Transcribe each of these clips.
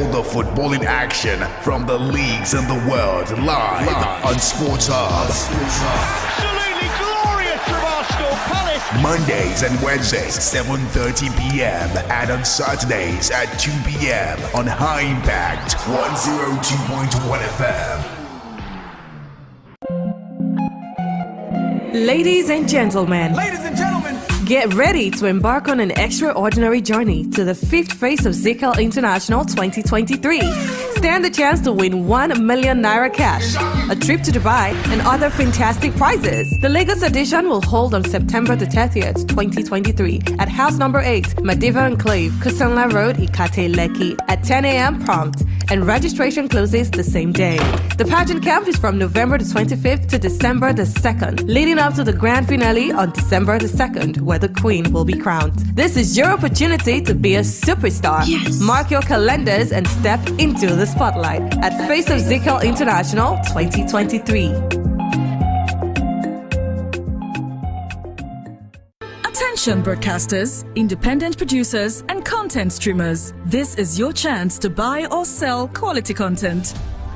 all the footballing action from the leagues in the world live on Sports Hub. Absolutely glorious from Arsenal Palace. Mondays and Wednesdays, 7:30 p.m. and on Saturdays at 2 p.m. on High Impact 102.1 FM. Ladies and gentlemen, get ready to embark on an extraordinary journey to the fifth phase of ZCL International 2023. Stand the chance to win 1 million naira cash, a trip to Dubai, and other fantastic prizes. The Lagos edition will hold on September the 30th, 2023 at house number 8, Madiva Enclave, Kusanla Road, Ikate, Lekki at 10 a.m. prompt, and registration closes the same day. The pageant camp is from November the 25th to December the 2nd, leading up to the grand finale on December the 2nd, where the Queen will be crowned. This is your opportunity to be a superstar. Yes. Mark your calendars and step into the spotlight at Face of ZCL International 2023. Attention broadcasters, independent producers, and content streamers. This is your chance to buy or sell quality content.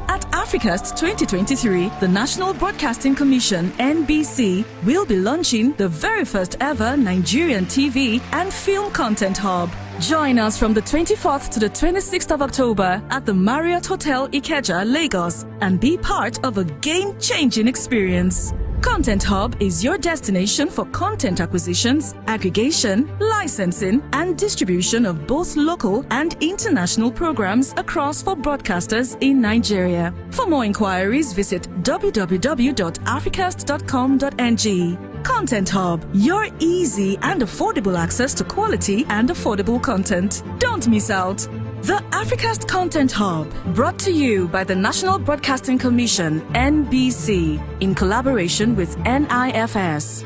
At Africast 2023, the National Broadcasting Commission (NBC) will be launching the very first ever Nigerian TV and film content hub. Join us from the 24th to the 26th of October at the Marriott Hotel Ikeja, Lagos, and be part of a game-changing experience. Content Hub is your destination for content acquisitions, aggregation, licensing, and distribution of both local and international programs across for broadcasters in Nigeria. For more inquiries, visit www.africast.com.ng. Content Hub, your easy and affordable access to quality and affordable content. Don't miss out. The Africast Content Hub, brought to you by the National Broadcasting Commission, NBC, in collaboration with NIFS.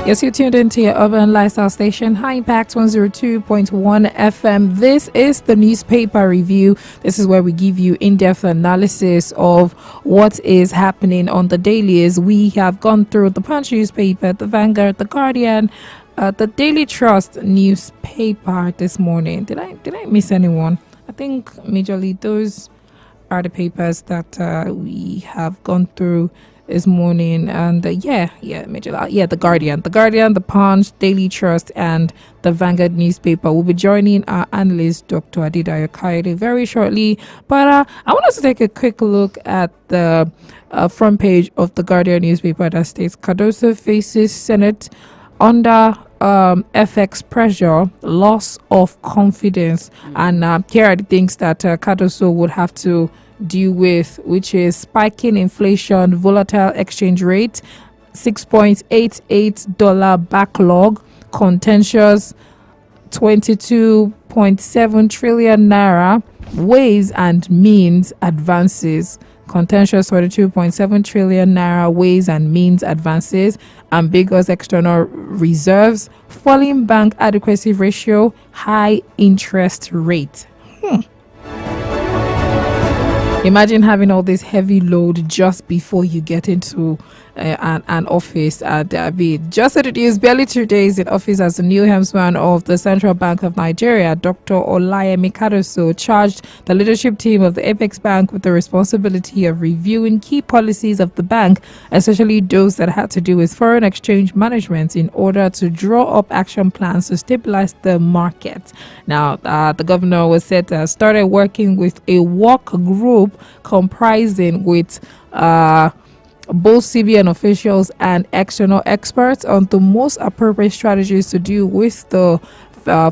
Yes, you're tuned into your urban lifestyle station, High Impact 102.1 FM. This is the newspaper review. This is where we give you in-depth analysis of what is happening on the daily. As we have gone through the Punch newspaper, the Vanguard, the Guardian, the Daily Trust newspaper this morning. Did I miss anyone? I think majorly those are the papers that we have gone through this morning, and the Guardian, the Punch, Daily Trust, and the Vanguard newspaper. Will be joining our analyst, Dr. Adedayo Kaide, very shortly. But I want us to take a quick look at the front page of the Guardian newspaper that states Cardoso faces Senate under FX pressure, loss of confidence, and here are the things that Cardoso would have to deal with, which is spiking inflation, volatile exchange rate, $6.88 backlog, contentious 22.7 trillion naira, ways and means advances. contentious 42.7 trillion naira ways and means advances, ambiguous external reserves, falling bank adequacy ratio, high interest rate. Imagine having all this heavy load just before you get into an office. Just introduced barely 2 days in office as the new helmsman of the Central Bank of Nigeria, Dr. Olayemi Kadoso charged the leadership team of the Apex Bank with the responsibility of reviewing key policies of the bank, especially those that had to do with foreign exchange management, in order to draw up action plans to stabilize the market. Now, the governor was said to have started working with a work group comprising with both CBN officials and external experts on the most appropriate strategies to deal with the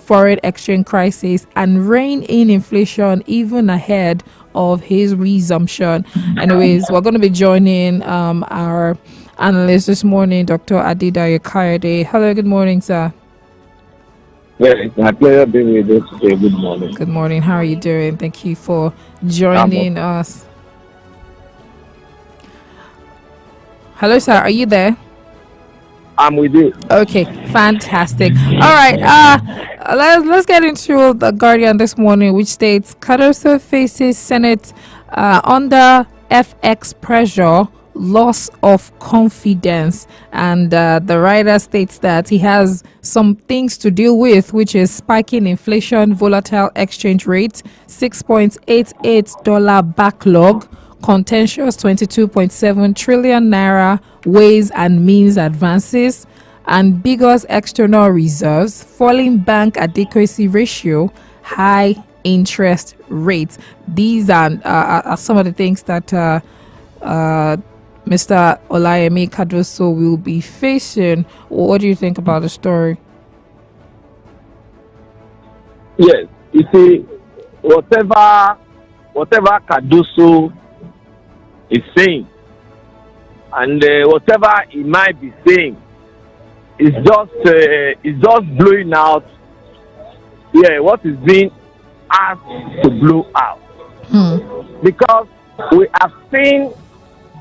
foreign exchange crisis and rein in inflation even ahead of his resumption. Anyways, we're going to be joining our analyst this morning, Dr. Adedayo Kayode. Hello, good morning, sir. Yeah, it's my pleasure being with you today. Good morning. Good morning. How are you doing? Thank you for joining us. Hello, sir. Are you there? I'm with you. Okay, fantastic. All right. Let's get into the Guardian this morning, which states Kadoso faces Senate under FX pressure, loss of confidence, and the writer states that he has some things to deal with, which is spiking inflation, volatile exchange rate, $6.88 backlog, contentious 22.7 trillion naira ways and means advances, ambiguous external reserves, falling bank adequacy ratio, high interest rates. These are some of the things that Mr. Olayemi Kadoso will be facing. What do you think about the story? Yes, you see, whatever Kadoso is saying, and whatever he might be saying, is just blowing out. Yeah, what is being asked to blow out, because we have seen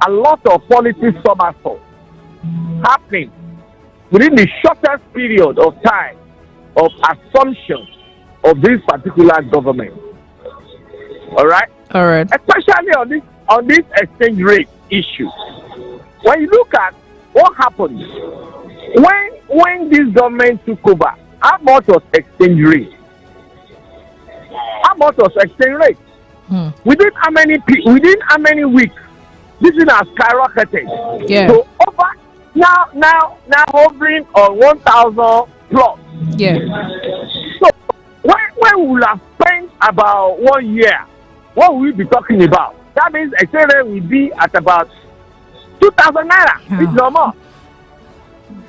a lot of policy somersaults happening within the shortest period of time of assumption of this particular government. All right, especially on this exchange rate issue. When you look at what happened when this government took over, how much was exchange rate? How much was exchange rate? Within how many weeks? This is has skyrocketed. Yeah. So over now hovering on 1,000 plus. Yeah. So when we will have spent about 1 year, what will we be talking about? That means exchange rate will be at about 2,000 naira. It's normal.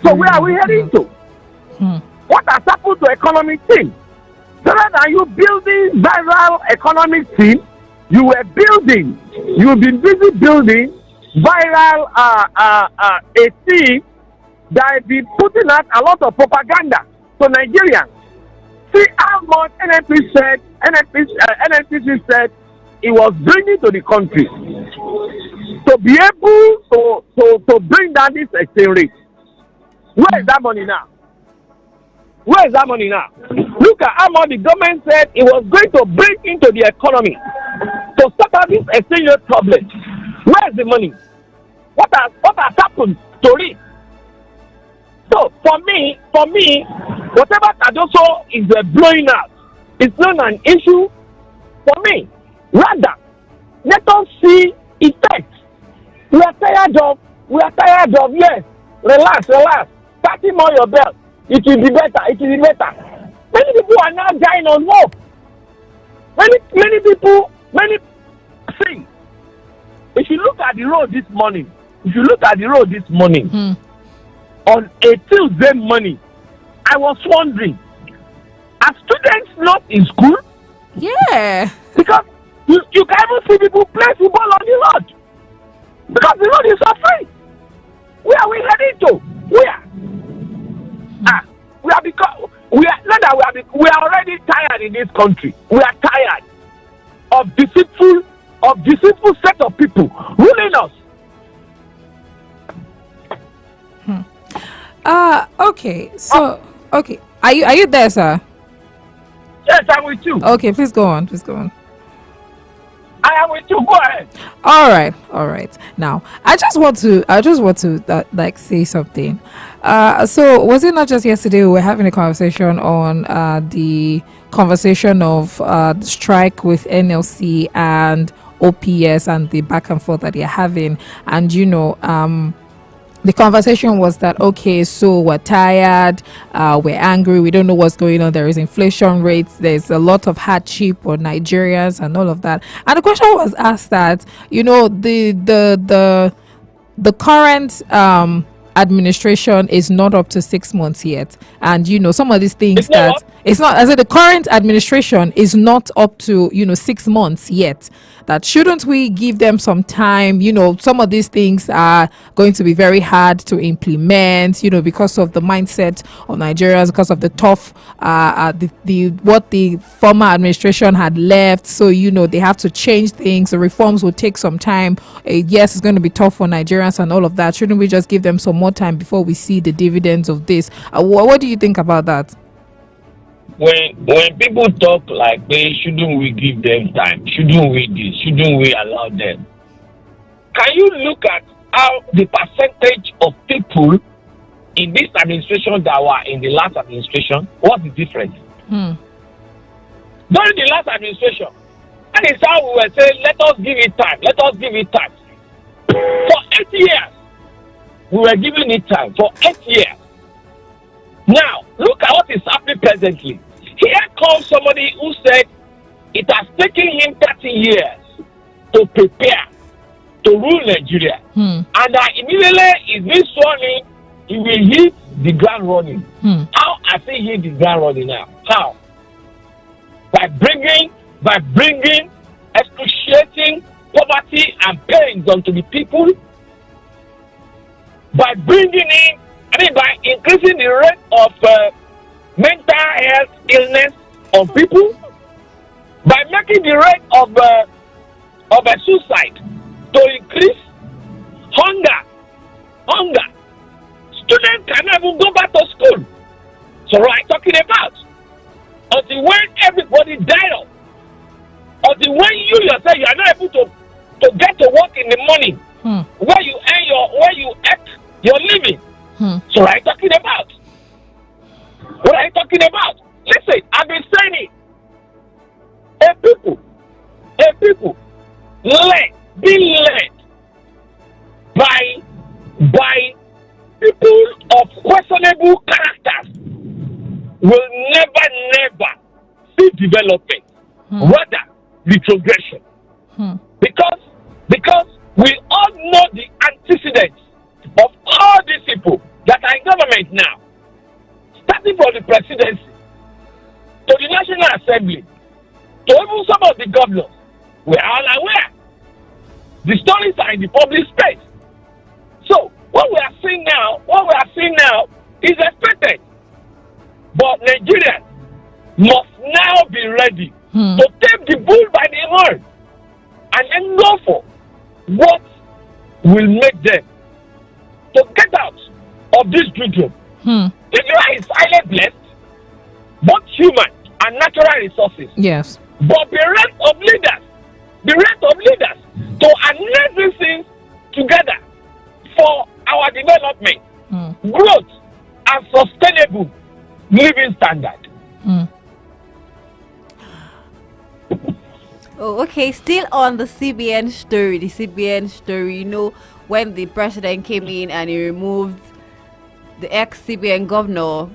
So where are we heading to? What has happened to economic team? So that are you building viral economic team? You've been busy building viral a team that has been putting out a lot of propaganda to Nigerians. See how much NNPC said it was bringing to the country to be able to bring down this exchange rate. Where is that money now? Where is that money now? Look at how much the government said it was going to bring into the economy to stop out this exchange rate problem. Where is the money? What has happened to it? So for me, whatever Kadoso is blowing out, it's not an issue for me. Rather, let us see effects. We are tired of, yes, relax, tighten more your belt. It will be better. Many people are now dying on hope. See, if you look at the road this morning, on a Tuesday morning, I was wondering, are students not in school? Yeah. Because you can even see people play football on the road. Because the road is so free. Where are we heading to? Where? We are already tired in this country. We are tired of deceitful of deceitful set of people ruling us. Okay. So, okay. Are you there, sir? Yes, I'm with you. Okay, please go on. Please go on. I am with you. Go ahead. All right. Now, I just want to like say something. So was it not just yesterday we were having a conversation on the conversation of the strike with NLC and OPS and the back and forth that they're having, and the conversation was that, okay, so we're tired, we're angry, we don't know what's going on, there is inflation rates, there's a lot of hardship on Nigerians and all of that. And the question was asked that, the current administration is not up to 6 months yet, and some of these things it's not, as the current administration is not up to 6 months yet, that shouldn't we give them some time? Some of these things are going to be very hard to implement, because of the mindset of Nigerians, because of the tough what the former administration had left. So they have to change things. The reforms will take some time. Yes, it's going to be tough for Nigerians and all of that. Shouldn't we just give them some more time before we see the dividends of this? What do you think about that? When people talk like, shouldn't we give them time? Shouldn't we this? Shouldn't we allow them? Can you look at how the percentage of people in this administration that were in the last administration? What's the difference? During the last administration, that is how we were saying, let us give it time. Let us give it time. For 8 years, we were giving it time. For 8 years. Now, look at what is happening presently. Here comes somebody who said it has taken him 30 years to prepare to rule Nigeria. And immediately he's been sworn in, he will hit the ground running. How has he hit the ground running now? How? By bringing excruciating poverty and pains onto the people, by by increasing the rate of mental health illness on people, by making the rate of suicide to increase, hunger. Students cannot even go back to school. So what I'm talking about, until when everybody died, until when you yourself you are not able to get to work in the morning, where you earn your living. So what I'm talking about. What are you talking about? Listen, I've been saying it. A people being led by people of questionable characters will never see development. Rather, retrogression. Because we all know the antecedents of all these people that are in government now. Starting from the presidency, to the National Assembly, to even some of the governors, we are all aware. The stories are in the public space. So, what we are seeing now is expected. But Nigerians must now be ready to take the bull by the horn and then go for what will make them to get out of this drinking. Nigeria is highly blessed, both human and natural resources. Yes. But the rest of leaders to harness these things together for our development, growth, and sustainable living standard. Oh, okay. Still on the CBN story, when the president came in and he removed the ex-CBN governor,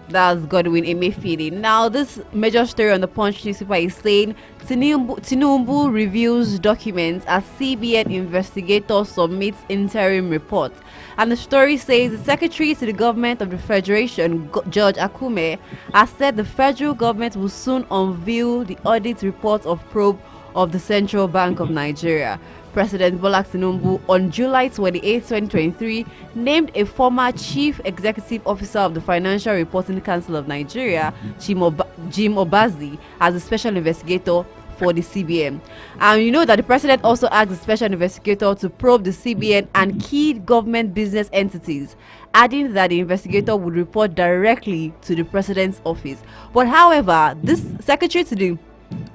that's Godwin Emefiele. Now, this major story on the Punch newspaper is saying Tinubu reviews documents as CBN investigator submits interim report. And the story says the secretary to the government of the Federation, George Akume, has said the federal government will soon unveil the audit report of probe of the Central Bank of Nigeria. President Bola Tinubu on July 28, 2023, named a former Chief Executive Officer of the Financial Reporting Council of Nigeria, Jim Obazi, as a special investigator for the CBN. And you know that the president also asked the special investigator to probe the CBN and key government business entities, adding that the investigator would report directly to the president's office. But however, this secretary to the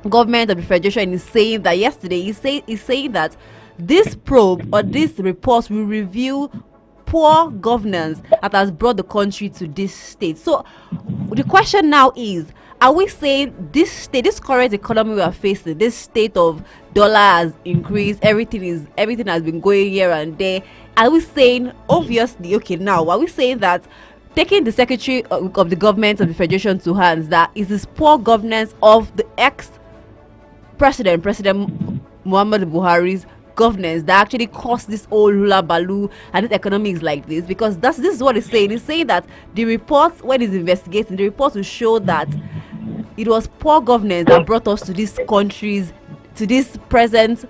government of the federation is saying that yesterday he's saying that this probe or this report will reveal poor governance that has brought the country to this state. So the question now is, are we saying this state, this current economy we are facing, this state of dollar has increased, everything has been going here and there, are we saying, obviously, okay, now are we saying that taking the secretary of the government of the federation to hands, that is this poor governance of the ex-president, President Muhammad Buhari's governance, that actually caused this whole hula baloo and this economy is like this? Because this is what it's saying. It's saying that the reports, when it's investigating, the reports will show that it was poor governance that brought us to this country's, to this present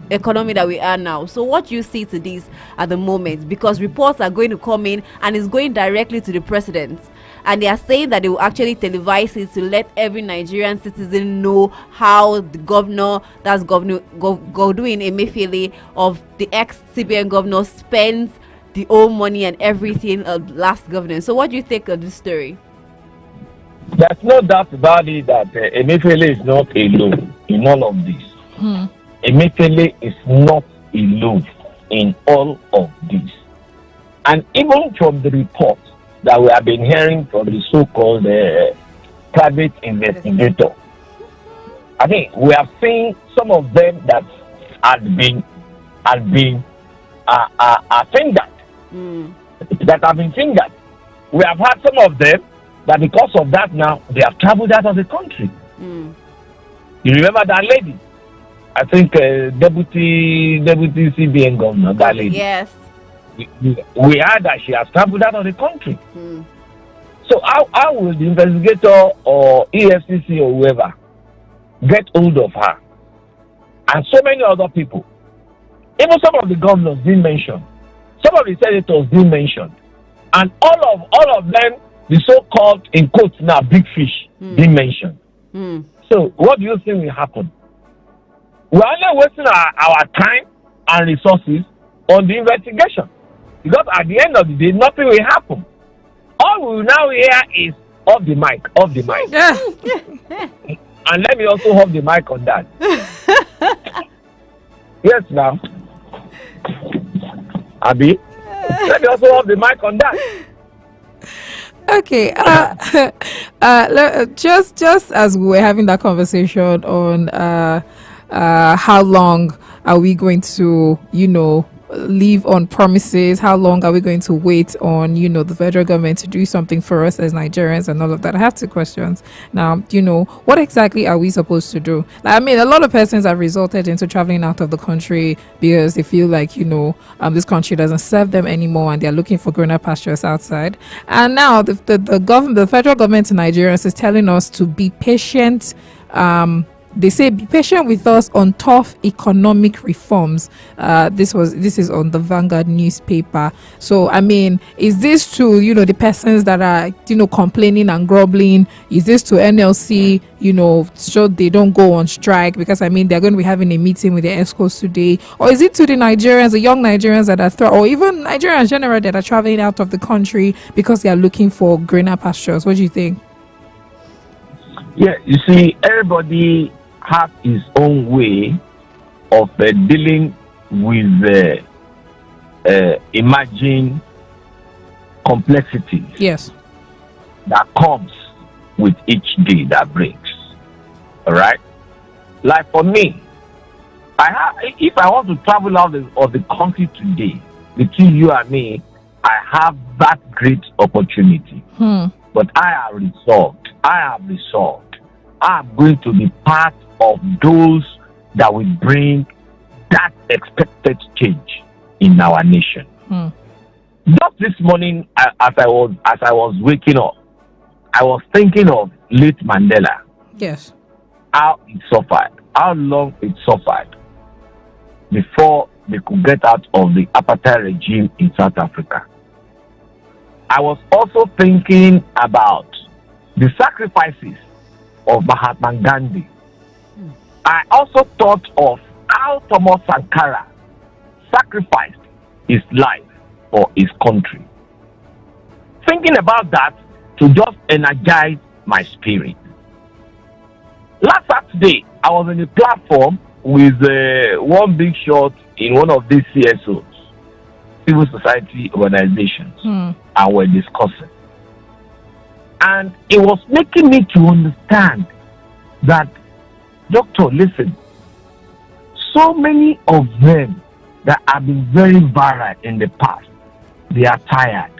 economy that we are now. So what do you see to this at the moment? Because reports are going to come in and it's going directly to the president, and they are saying that they will actually televise it to let every Nigerian citizen know how the governor, that's Governor Godwin Emefiele of the ex-CBN governor, spends the old money and everything of last governance. So what do you think of this story? There's no doubt about it that Emefiele is not alone in all of this. Emefiele is not alone in all of this. And even from the reports that we have been hearing from the so-called private investigator, I think we have seen some of them that had been fingered, that have been fingered. We have had some of them that because of that now they have traveled out of the country. You remember that lady? I think deputy CBN governor, that lady. Yes. We heard that she has traveled out of the country. So how will the investigator or EFCC or whoever get hold of her? And so many other people. Even some of the governors didn't mention. Some of the senators didn't mention. And all of them, the so-called, in quotes now, big fish, didn't mention. So what do you think will happen? We're only wasting our time and resources on the investigation. Because at the end of the day, nothing will happen. All we will now hear is off the mic. And let me also off the mic on that. Yes, now. Abi, let me also off the mic on that. Okay, just as we were having that conversation on how long are we going to, live on promises, how long are we going to wait on, the federal government to do something for us as Nigerians and all of that. I have two questions. Now, what exactly are we supposed to do? A lot of persons have resorted into traveling out of the country because they feel like, this country doesn't serve them anymore and they're looking for greener pastures outside. And now the federal government in Nigeria is telling us to be patient. They say be patient with us on tough economic reforms. This is on the Vanguard newspaper. So is this to the persons that are complaining and grumbling? Is this to NLC so they don't go on strike? Because they're going to be having a meeting with the ESCOs today. Or is it to the Nigerians, the young Nigerians that are or even Nigerians in general that are traveling out of the country because they are looking for greener pastures? What do you think? Yeah, you see, everybody has his own way of dealing with emerging complexities. Yes, that comes with each day that brings. All right, like for me, if I want to travel out of the country today, between you and me, I have that great opportunity. But I have resolved. I'm going to be part of those that will bring that expected change in our nation. Just this morning, as I was waking up, I was thinking of late Mandela. Yes. How it suffered, how long it suffered before they could get out of the apartheid regime in South Africa. I was also thinking about the sacrifices of Mahatma Gandhi I also thought of how Thomas Sankara sacrificed his life for his country. Thinking about that to just energize my spirit. Last Saturday, I was on a platform with one big shot in one of these CSOs, civil society organizations, and we're discussing. And it was making me to understand that, doctor, listen, so many of them that have been very viral in the past, they are tired,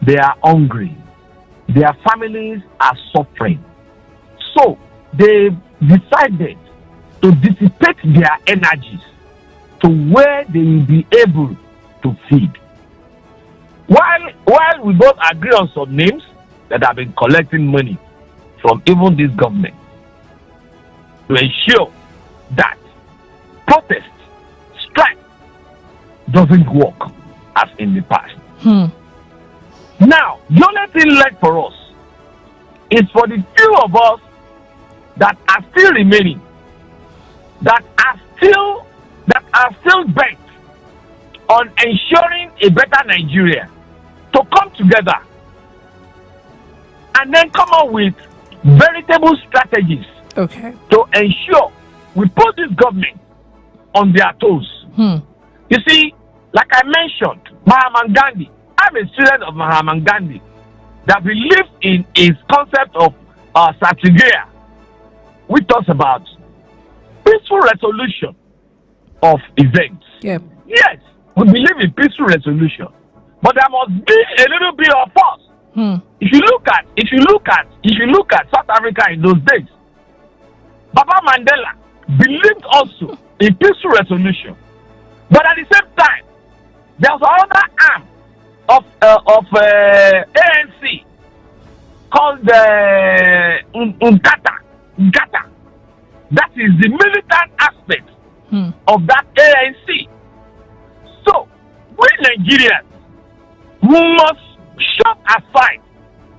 they are hungry, their families are suffering. So they decided to dissipate their energies to where they will be able to feed. While we both agree on some names that have been collecting money from even this government to ensure that protest, strike doesn't work as in the past. Now, the only thing left for us is for the few of us that are still remaining, that are still bent on ensuring a better Nigeria, to come together and then come up with veritable strategies to ensure we put this government on their toes. You see, like I mentioned, Mahatma Gandhi, I'm a student of Mahatma Gandhi that believes in his concept of Satyagraha, which talks about peaceful resolution of events. Yes, we believe in peaceful resolution, but there must be a little bit of force. If you look at South Africa in those days, Baba Mandela believed also in peaceful resolution, but at the same time, there was another arm of ANC called Ngata. That is the militant aspect of that ANC. So, we Nigerians, we must shut aside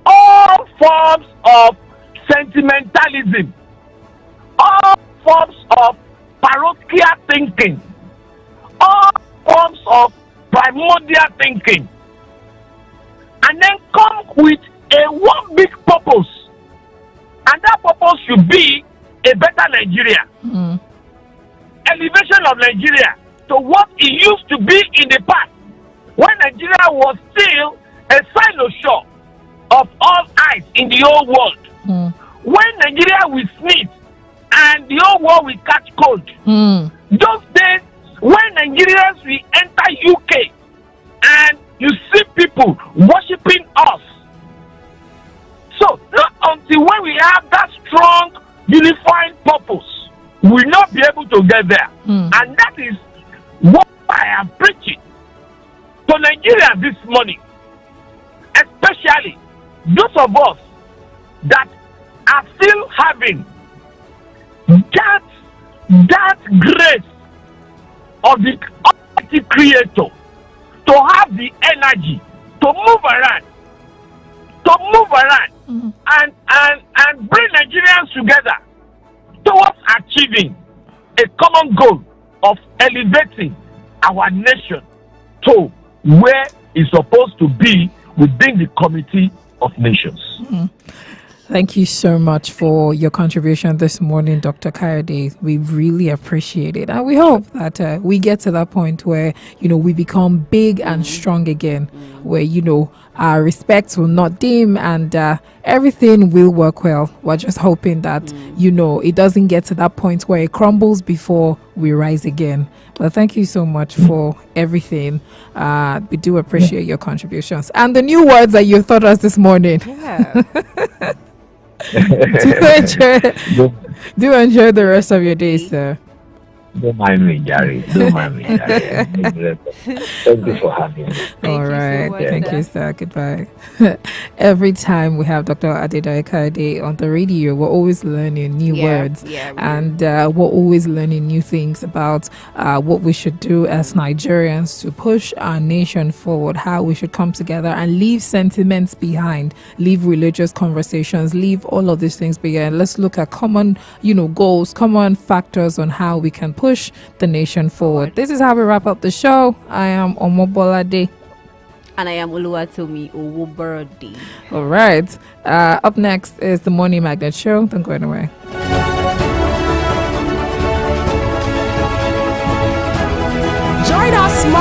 all forms of sentimentalism, all forms of parochial thinking, all forms of primordial thinking, and then come with a one big purpose, and that purpose should be a better Nigeria, elevation of Nigeria to what it used to be in the past, when Nigeria was still a silo shore of all eyes in the whole world, when Nigeria will sneeze and the whole world will catch cold. Those days when Nigerians will enter UK and you see people worshipping us. So not until when we have that strong unifying purpose, we will not be able to get there. And that is what I am preaching to Nigeria this morning, especially those of us that are still having that grace of the Almighty Creator to have the energy to move around, and bring Nigerians together towards achieving a common goal of elevating our nation to where it's supposed to be within the community of nations. Thank you so much for your contribution this morning, Dr. Kayode. We really appreciate it. And we hope that we get to that point where, we become big and strong again, where, our respect will not dim and everything will work well. We're just hoping that, it doesn't get to that point where it crumbles before we rise again. But thank you so much for everything. We do appreciate your contributions. And the new words that you taught us this morning. Yeah. Do enjoy the rest of your day, sir. Don't mind me, Jerry. Don't mind me, Jerry. Thank you for having me. All you so right. much, Thank sir. you, sir. Goodbye. Every time we have Dr. Adedayo Kade on the radio, we're always learning new words. Yeah, And we're always learning new things about what we should do as Nigerians to push our nation forward, how we should come together and leave sentiments behind, leave religious conversations, leave all of these things behind. Let's look at common, goals, common factors on how we can push the nation forward. This is how we wrap up the show. I am Omobolade. And I am Oluwatomi Owoborode. All right. Up next is the Money Magnet Show. Don't go anywhere. Join us Monday.